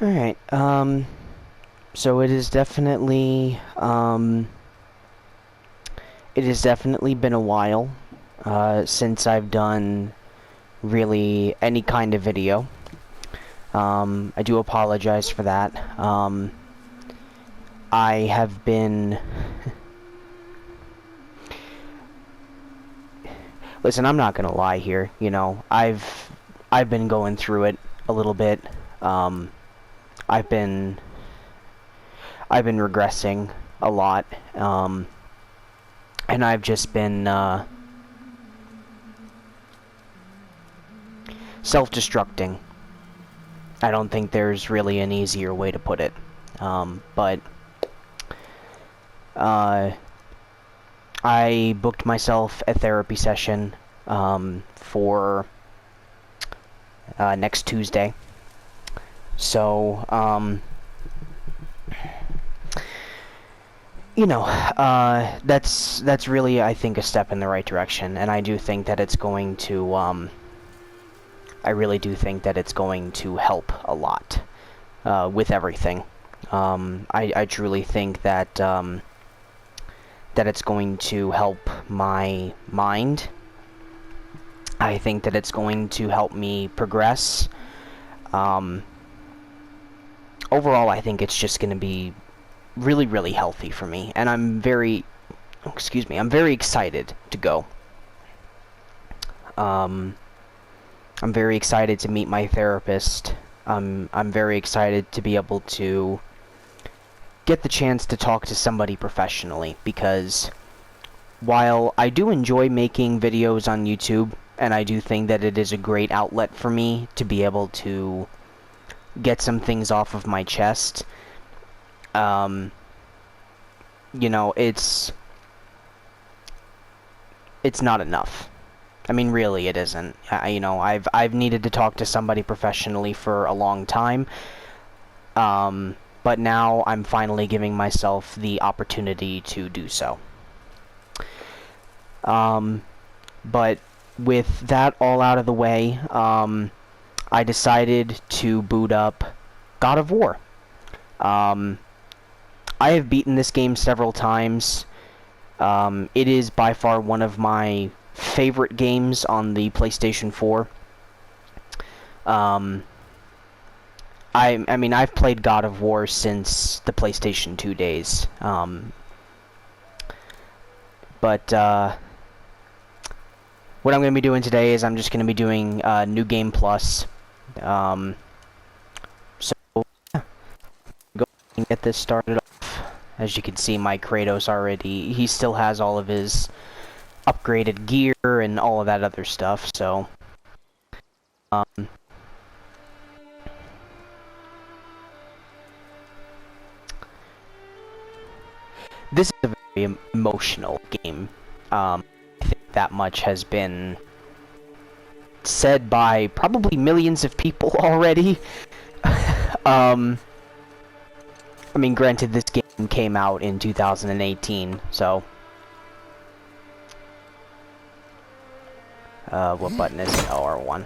Alright, so it has definitely been a while, since I've done really any kind of video. I do apologize for that. I have been... Listen, I'm not gonna lie here, you know, I've been going through it a little bit. Um, I've been... I've been regressing a lot, and I've just been, self-destructing. I don't think there's really an easier way to put it. But I booked myself a therapy session for next Tuesday. So, you know, that's really, I think, a step in the right direction, and I do think that it's going to, I really do think that it's going to help a lot with everything. I truly think that that it's going to help my mind. I think that it's going to help me progress. Overall, I think it's just going to be really, really healthy for me, and I'm very excited to go. I'm very excited to meet my therapist. I'm very excited to be able to get the chance to talk to somebody professionally, because while I do enjoy making videos on YouTube, and I do think that it is a great outlet for me to be able to get some things off of my chest, you know, it's not enough. I mean, really, it isn't. You know, I've needed to talk to somebody professionally for a long time, but now I'm finally giving myself the opportunity to do so. But with that all out of the way, I decided to boot up God of War. I have beaten this game several times. It is by far one of my favorite games on the PlayStation 4. I mean, I've played God of War since the PlayStation 2 days. But what I'm going to be doing today is I'm just going to be doing New Game Plus. So, yeah, go and get this started off. As you can see, my Kratos already, he still has all of his upgraded gear and all of that other stuff, so... this is a very emotional game. I think that much has been said by probably millions of people already. I mean, granted, this game came out in 2018, so... what button is it? Oh, R1.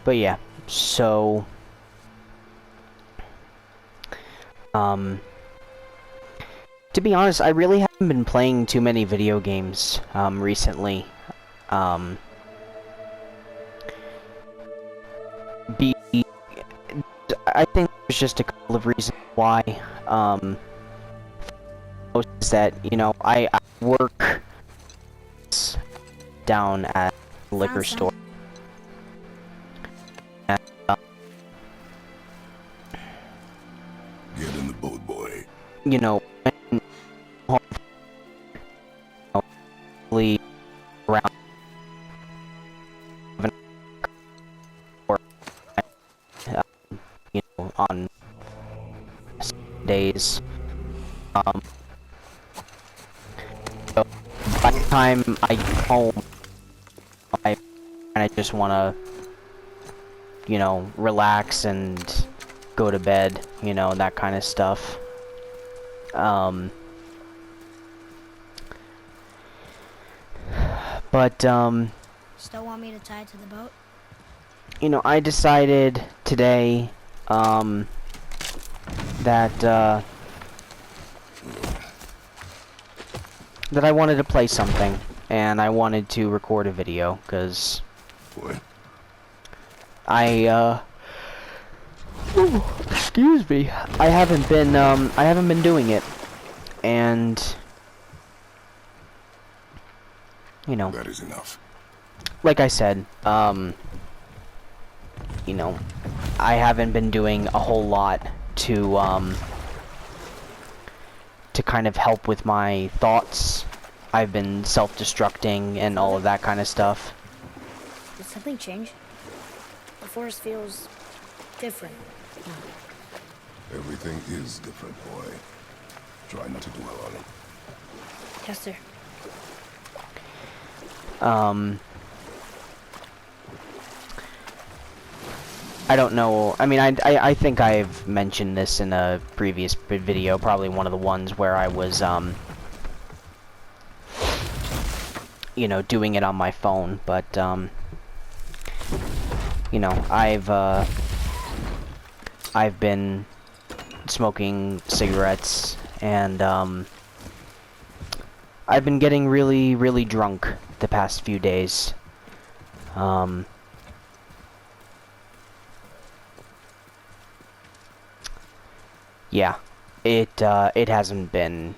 But yeah, so... to be honest, I really haven't been playing too many video games, recently. Be... I think there's just a couple of reasons why, is that, you know, I work down at the liquor store. And, Get in the boat, boy. you know, around on days. So by the time I get home, I just want to, you know, relax and go to bed, you know, that kind of stuff. Still want me to tie it to the boat? You know, I decided today, that I wanted to play something, and I wanted to record a video, because Boy, excuse me, I haven't been doing it, and, you know, that is enough. like I said, you know, I haven't been doing a whole lot to kind of help with my thoughts. I've been self-destructing and all of that kind of stuff. Did something change? The forest feels different. Everything is different, boy. Try not to dwell on it. Yes, sir. I don't know. I mean, I think I've mentioned this in a previous video, probably one of the ones where I was, you know, doing it on my phone, but, you know, I've been smoking cigarettes, and, I've been getting really, really drunk the past few days. Yeah, it hasn't been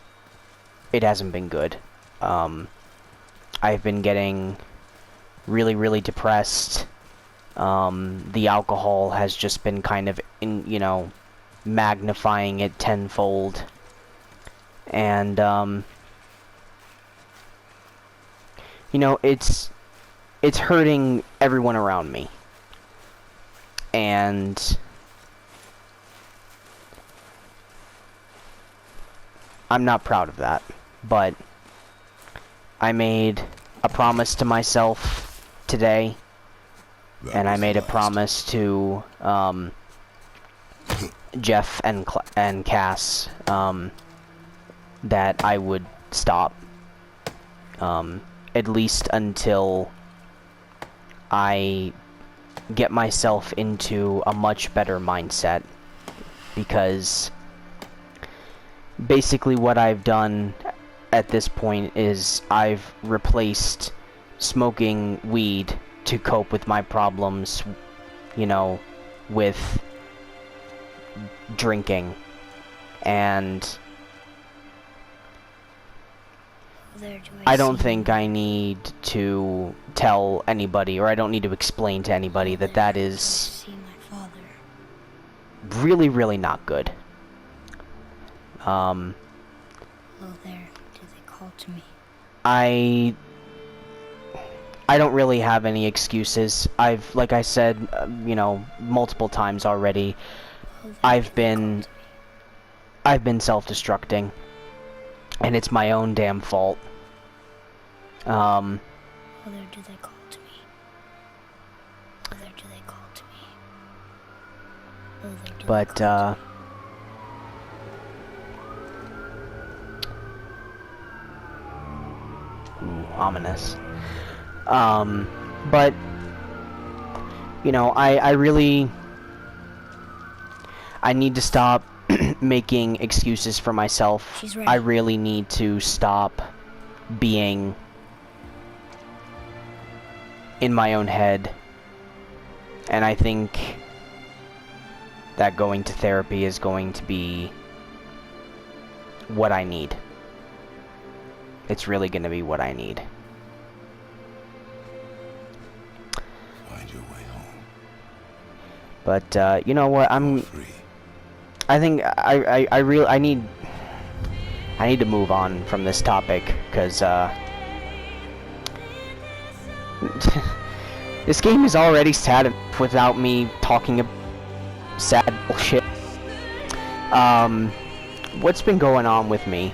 good. I've been getting really, really depressed. The alcohol has just been kind of, you know, magnifying it tenfold. And, you know, it's hurting everyone around me. And I'm not proud of that, but I made a promise to myself today, and I made a promise to Jeff and Cass that I would stop, at least until I get myself into a much better mindset, because basically what I've done at this point is I've replaced smoking weed to cope with my problems, you know, with drinking. And I don't think I need to tell anybody, or I don't need to explain to anybody that that is really, really not good. Hello there. Did they call to me? I don't really have any excuses. Like I said, you know, multiple times already, I've been self-destructing, and it's my own damn fault. Hello there. Do they call to me? Hello there. Do they call to me? Hello there. Do But, they call to me? Ooh, ominous. But, you know, I really, I need to stop making excuses for myself. She's ready. I really need to stop being in my own head. And I think that going to therapy is going to be what I need. It's really going to be what I need. Find your way home. But, you know what, Free. I think I need to move on from this topic, because, this game is already sad enough without me talking sad bullshit. What's been going on with me?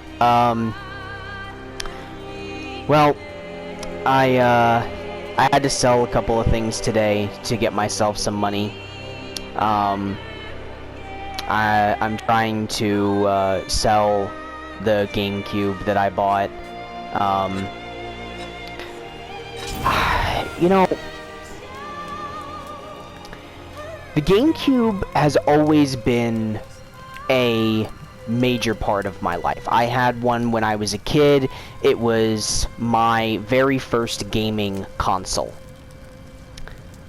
Well, I had to sell a couple of things today to get myself some money. I'm trying to sell the GameCube that I bought. You know, the GameCube has always been a major part of my life. I had one when I was a kid. It was my very first gaming console.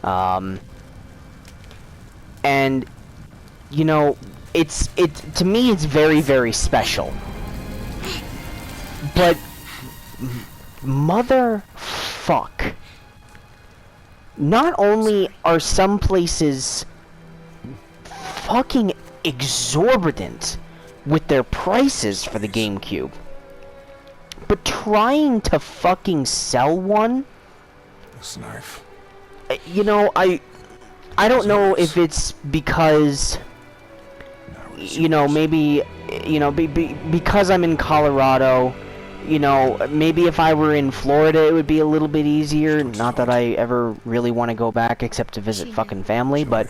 And you know, to me it's very, very special. But motherfuck. Not only are some places fucking exorbitant with their prices for the GameCube, but trying to fucking sell one, This knife. you know, I don't know if it's because, you know, maybe, you know, because I'm in Colorado, you know, maybe if I were in Florida it would be a little bit easier. Not that I ever really want to go back except to visit fucking family, but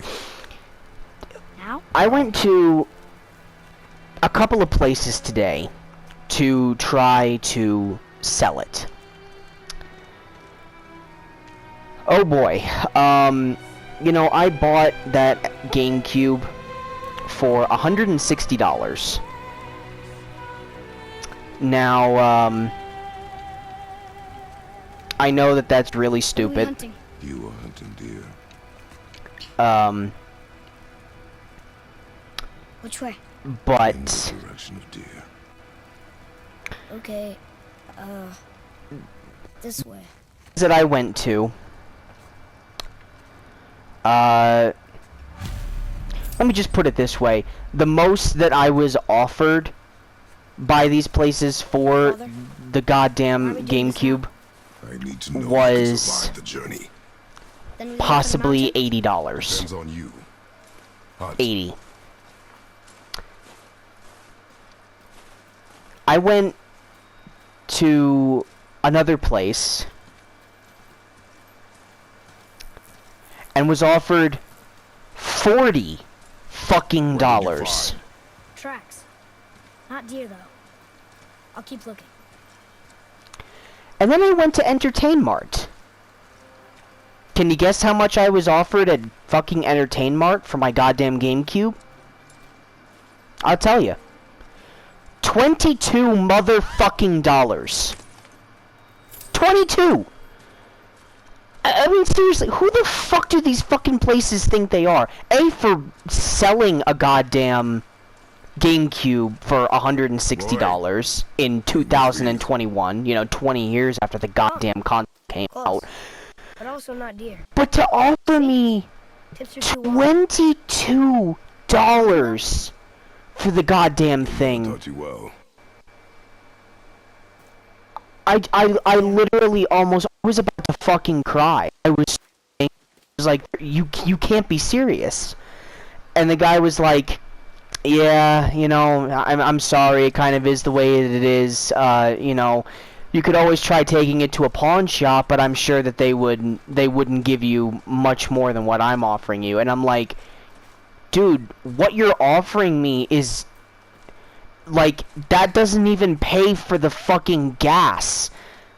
Now? I went to a couple of places today to try to sell it. Oh boy. You know, I bought that GameCube for $160. Now, I know that that's really Are we stupid. hunting? You were hunting deer. Which way? But In the direction of deer. Okay, this way. that I went to, let me just put it this way. The most that I was offered by these places for Father? the goddamn Why are we doing this GameCube I need to know you can was survive the journey. Then we go to the possibly mountain? $80. Depends on you. Hunt. 80. I went to another place and was offered $40 fucking dollars. Tracks. Not deer, though. I'll keep looking. And then I went to Entertain Mart. Can you guess how much I was offered at fucking Entertain Mart for my goddamn GameCube? I'll tell you. $22 motherfucking dollars. 22! I mean, seriously, who the fuck do these fucking places think they are? A, for selling a goddamn GameCube for $160 in 2021, you know, 20 years after the goddamn console came Close. out. But also not deer. But to offer me Tips are too wide. $22 for the goddamn thing. Taught you well. I literally almost was about to fucking cry. I was like, you can't be serious. And the guy was like, yeah, you know, I'm sorry, it kind of is the way that it is. You know, you could always try taking it to a pawn shop, but I'm sure that they wouldn't give you much more than what I'm offering you. And I'm like, dude, what you're offering me is like, that doesn't even pay for the fucking gas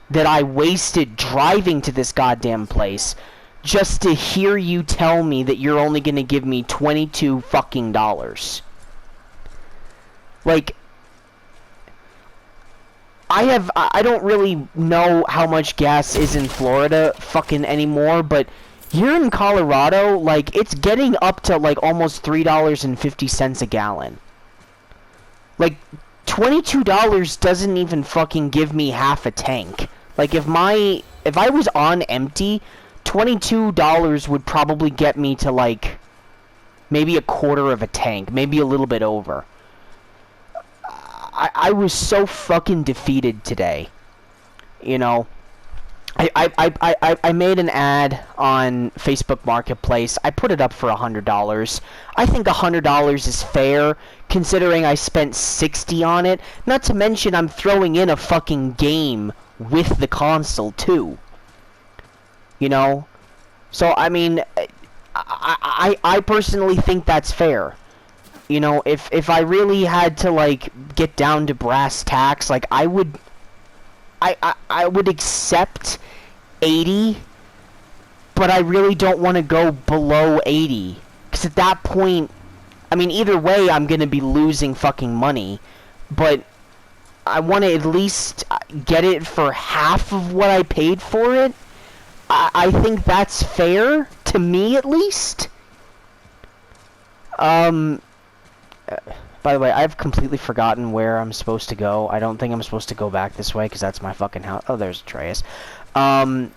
that I wasted driving to this goddamn place just to hear you tell me that you're only gonna give me $22 fucking dollars. Like, I don't really know how much gas is in Florida fucking anymore, but here in Colorado, like, it's getting up to like almost $3.50 a gallon. Like, $22 doesn't even fucking give me half a tank. Like, if I was on empty, $22 would probably get me to like maybe a quarter of a tank, maybe a little bit over. I was so fucking defeated today. You know, I made an ad on Facebook Marketplace. I put it up for $100. I think $100 is fair, considering I spent $60 on it. Not to mention I'm throwing in a fucking game with the console too. You know, so I mean, I personally think that's fair. You know, if I really had to like get down to brass tacks, like I would accept 80, but I really don't want to go below 80, because at that point, I mean, either way, I'm gonna be losing fucking money, but I want to at least get it for half of what I paid for it. I think that's fair, to me at least. By the way, I've completely forgotten where I'm supposed to go. I don't think I'm supposed to go back this way, because that's my fucking house. Oh, there's Atreus. But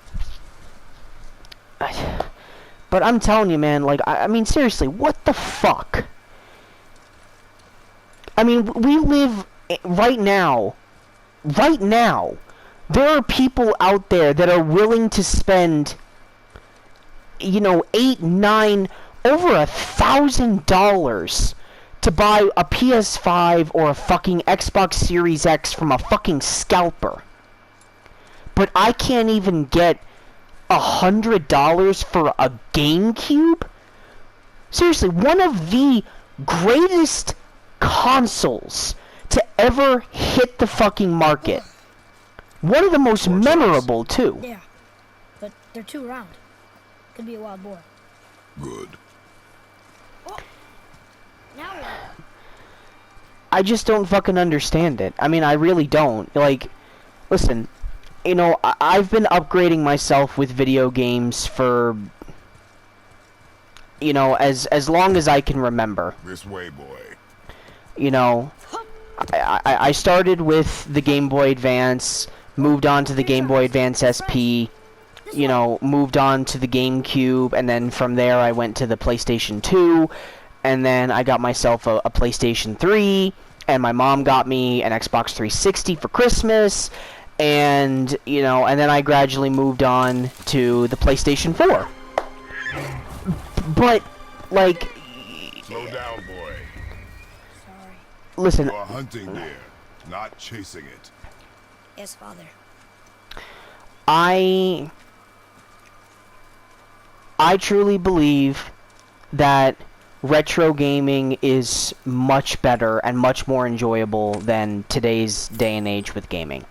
I'm telling you, man, like, I mean, seriously, what the fuck? I mean, we live right now, there are people out there that are willing to spend, you know, $8, $9, over $1,000 to buy a PS5 or a fucking Xbox Series X from a fucking scalper. But I can't even get $100 for a GameCube? Seriously, one of the greatest consoles to ever hit the fucking market. One of the most memorable, too. Yeah, but they're too round. Could be a wild boar. Good. Oh. Now what? I just don't fucking understand it. I mean, I really don't. Like, listen, you know, I've been upgrading myself with video games for, you know, as long as I can remember. This way, boy. You know, I started with the Game Boy Advance, moved on to the Game Boy Advance SP, you know, moved on to the GameCube, and then from there I went to the PlayStation 2, and then I got myself a PlayStation 3, and my mom got me an Xbox 360 for Christmas, and, you know, and then I gradually moved on to the PlayStation 4. But, like... Slow down, boy. Sorry. Listen... You're hunting deer, not chasing it. Yes, Father. I truly believe that retro gaming is much better and much more enjoyable than today's day and age with gaming.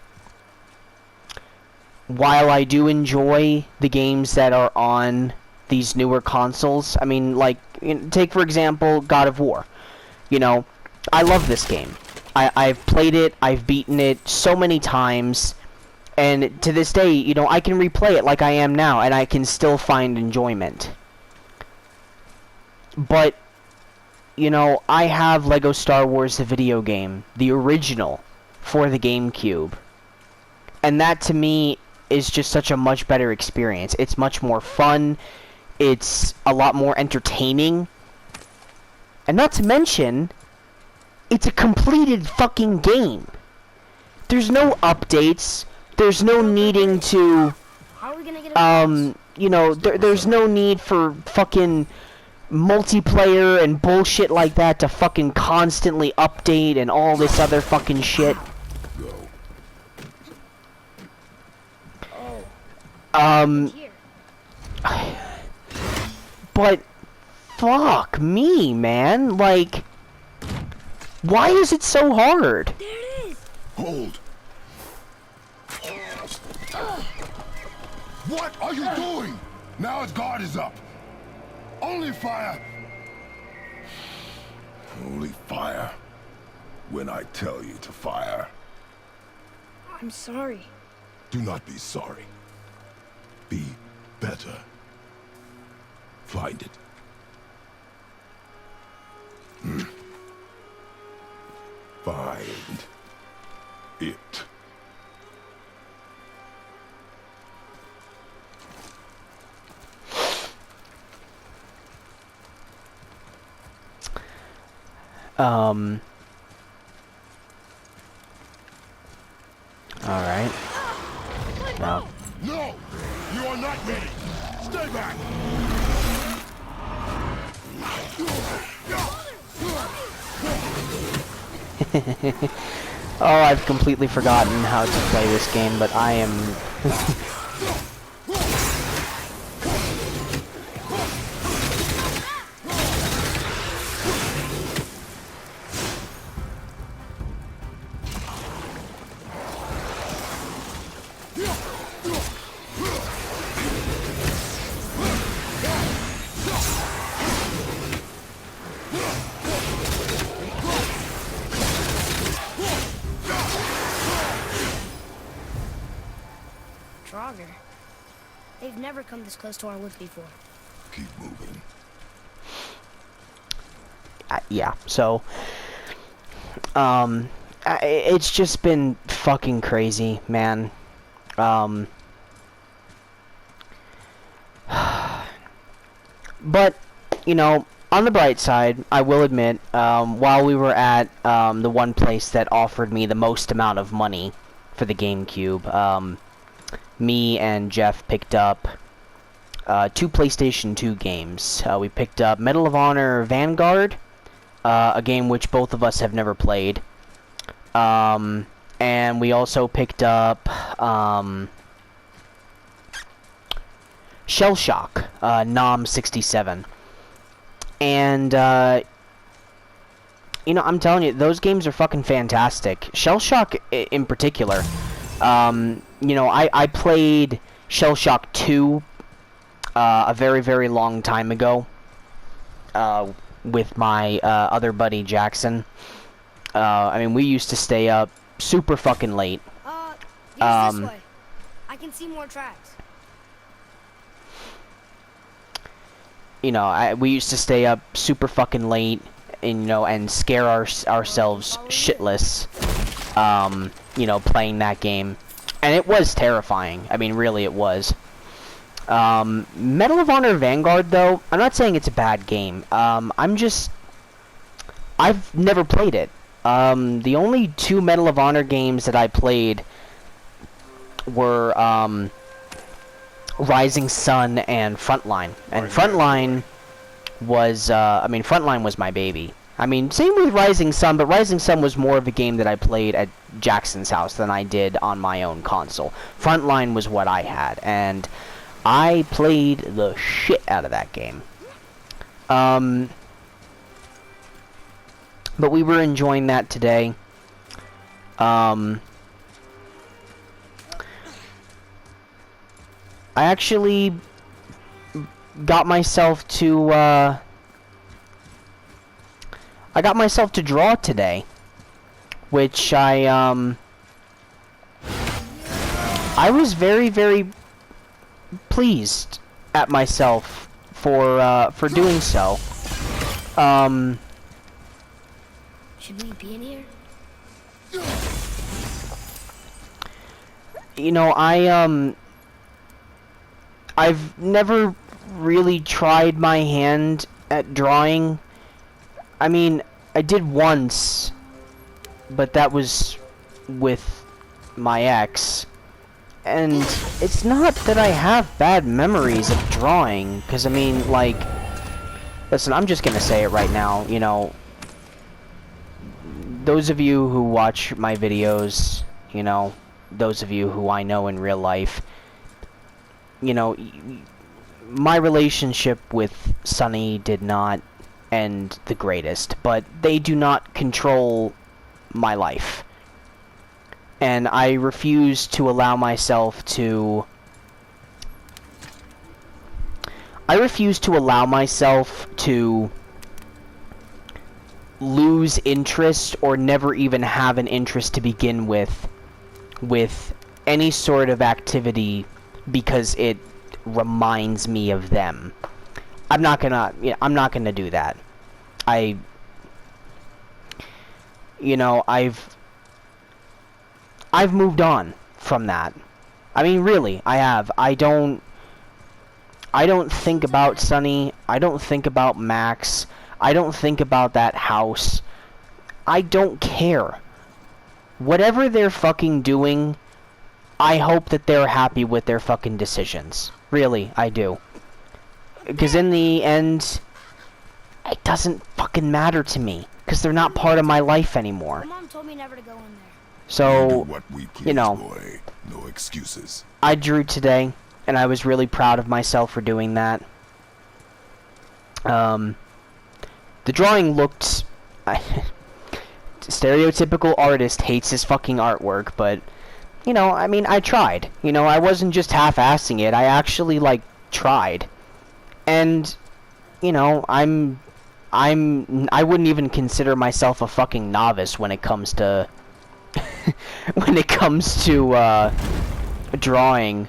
While I do enjoy the games that are on these newer consoles, I mean, like, take for example God of War. You know, I love this game. I've played it, I've beaten it so many times, and to this day, you know, I can replay it like I am now, and I can still find enjoyment. But, you know, I have Lego Star Wars the video game, the original, for the GameCube. And that, to me, is just such a much better experience. It's much more fun, it's a lot more entertaining, and not to mention, it's a completed fucking game. There's no updates, there's no needing to, How are we gonna get it? you know, there's no need for fucking multiplayer and bullshit like that to fucking constantly update and all this other fucking shit. Go. Here. But fuck me, man. Like, why is it so hard? There it is. Hold. What are you doing? Now his guard is up. Only fire. Only fire. When I tell you to fire. I'm sorry. Do not be sorry. Be better. Find it. Find it. Alright. No. No! back! Oh, I've completely forgotten how to play this game, but I am... Draugr. They've never come this close to our woods before. Keep moving. Yeah, so... it's just been fucking crazy, man. But, you know, on the bright side, I will admit, while we were at the one place that offered me the most amount of money for the GameCube, me and Jeff picked up 2 PlayStation 2 games. We picked up Medal of Honor Vanguard, a game which both of us have never played. And we also picked up Shell Shock, Nom 67. And, you know, I'm telling you, those games are fucking fantastic. Shell Shock in particular. You know, I played Shell Shock 2 a very, very long time ago with my other buddy Jackson. I mean, we used to stay up super fucking late. Here's this way. I can see more tracks. You know, we used to stay up super fucking late, and you know, and scare ourselves shitless. You know, playing that game, and it was terrifying. I mean, really, it was. Medal of Honor Vanguard, though, I'm not saying it's a bad game. I've never played it. The only 2 Medal of Honor games that I played were Rising Sun and Frontline. And Frontline was, I mean, Frontline was my baby. I mean, same with Rising Sun, but Rising Sun was more of a game that I played at Jackson's house than I did on my own console. Frontline was what I had, and I played the shit out of that game. But we were enjoying that today. I actually got myself to, draw today, which I was very, very pleased at myself for doing so. Should we be in here? You know, I've never really tried my hand at drawing. I mean, I did once, but that was with my ex. And it's not that I have bad memories of drawing, because I mean, like, listen, I'm just gonna say it right now, you know, those of you who watch my videos, you know, those of you who I know in real life, you know, my relationship with Sunny did not end the greatest, but they do not control my life. And I refuse to allow myself to... lose interest or never even have an interest to begin with any sort of activity because it reminds me of them. I'm not gonna do that. You know, I've moved on from that. I mean, really, I have. I don't think about Sunny. I don't think about Max. I don't think about that house. I don't care. Whatever they're fucking doing, I hope that they're happy with their fucking decisions. Really, I do. Because in the end, it doesn't fucking matter to me. Because they're not part of my life anymore. My mom told me never to go in there. Do So, what we please, you know. boy. No excuses. I drew today, and I was really proud of myself for doing that. The drawing looked... stereotypical artist hates his fucking artwork, but... You know, I mean, I tried. You know, I wasn't just half-assing it. I actually, like, tried. And, you know, I wouldn't even consider myself a fucking novice when it comes to... when it comes to, drawing.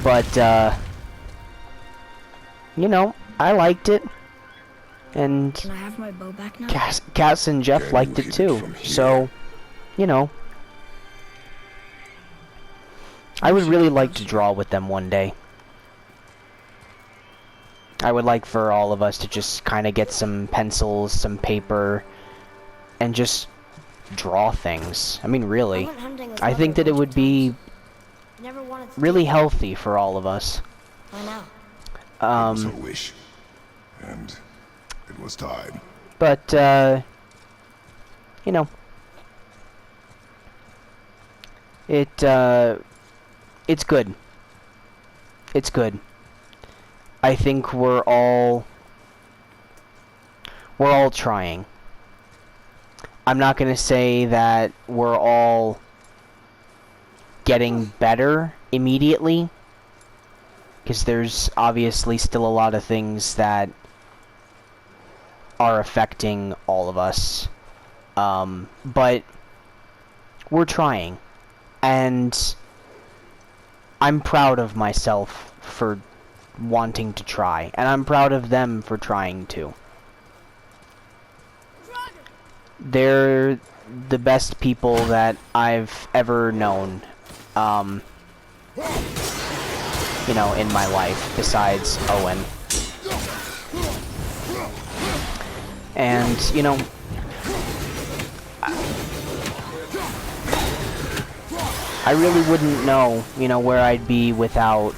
But, you know, I liked it. And Can I have my bow back now? Cass and Jeff Yeah, liked you it hit it too. from here. So, you know, I would really like to draw with them one day. I would like for all of us to just kind of get some pencils, some paper, and just draw things. I mean, really. went hunting with I think that it would be Never wanted to really healthy for all of us. Why now? It was her wish. And it was time. But, you know, it's good. It's good. I think we're all trying. I'm not gonna say that we're all getting better immediately, because there's obviously still a lot of things that are affecting all of us. But we're trying, and I'm proud of myself for wanting to try, and I'm proud of them for trying too. They're the best people that I've ever known, you know, in my life, besides Owen. And, you know, I really wouldn't know, you know, where I'd be without...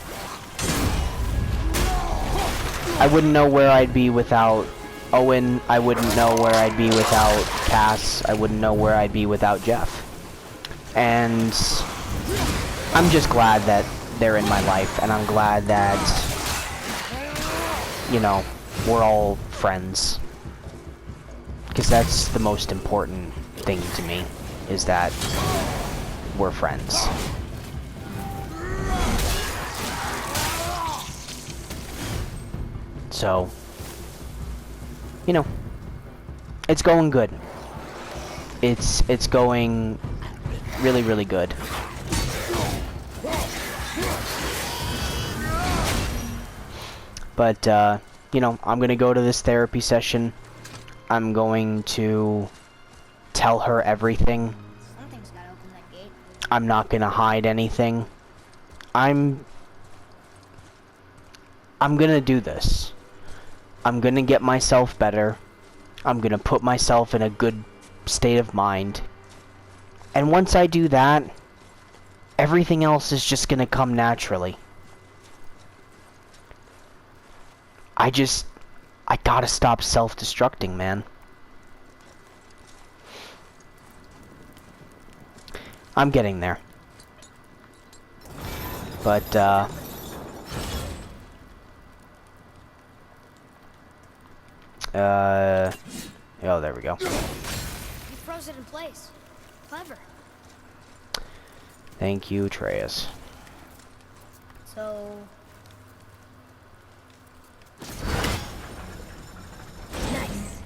I wouldn't know where I'd be without Owen. I wouldn't know where I'd be without Cass. I wouldn't know where I'd be without Jeff. And I'm just glad that they're in my life, and I'm glad that, you know, we're all friends. Because that's the most important thing to me, is that we're friends. So, you know, it's going good. It's going really, really good. But, you know, I'm gonna go to this therapy session. I'm going to tell her everything. Something's gotta open that gate. I'm not gonna hide anything. I'm gonna do this. I'm gonna get myself better. I'm gonna put myself in a good state of mind. And once I do that, everything else is just gonna come naturally. I gotta stop self-destructing, man. I'm getting there. But, oh, there we go. You froze it in place. Clever. Thank you, Atreus. So... Nice.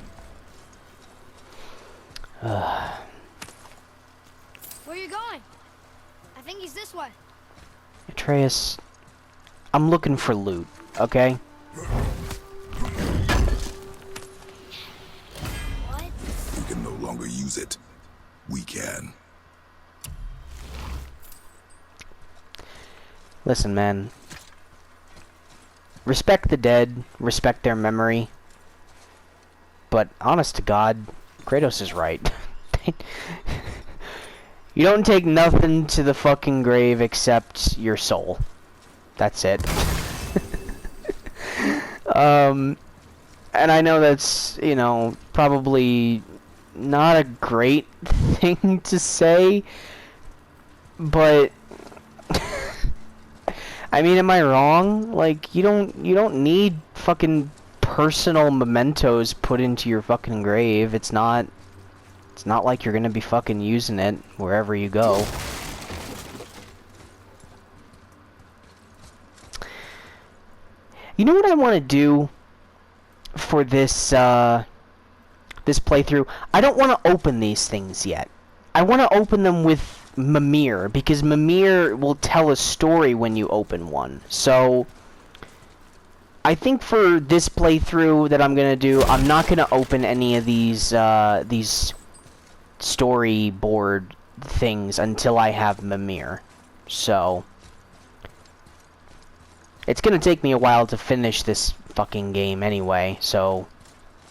Where are you going? I think he's this way. Atreus, I'm looking for loot, okay? What? You can no longer use it. We can. Listen, man. Respect the dead, respect their memory. But, honest to God, Kratos is right. You don't take nothing to the fucking grave except your soul. That's it. And I know that's, you know, probably not a great thing to say, but I mean, am I wrong? Like, you don't need fucking personal mementos put into your fucking grave. It's not like you're gonna be fucking using it wherever you go. You know what I want to do for this this playthrough? I don't want to open these things yet. I want to open them with Mimir, because Mimir will tell a story when you open one. So I think for this playthrough that I'm gonna do, I'm not gonna open any of these storyboard things until I have Mimir. So it's gonna take me a while to finish this fucking game anyway, so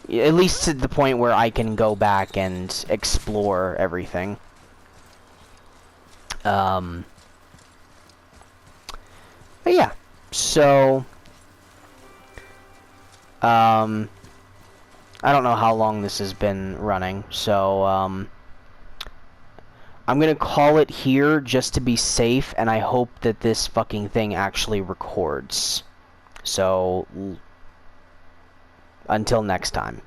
at least to the point where I can go back and explore everything. But yeah, so I don't know how long this has been running, so I'm gonna call it here just to be safe, and I hope that this fucking thing actually records. So until next time.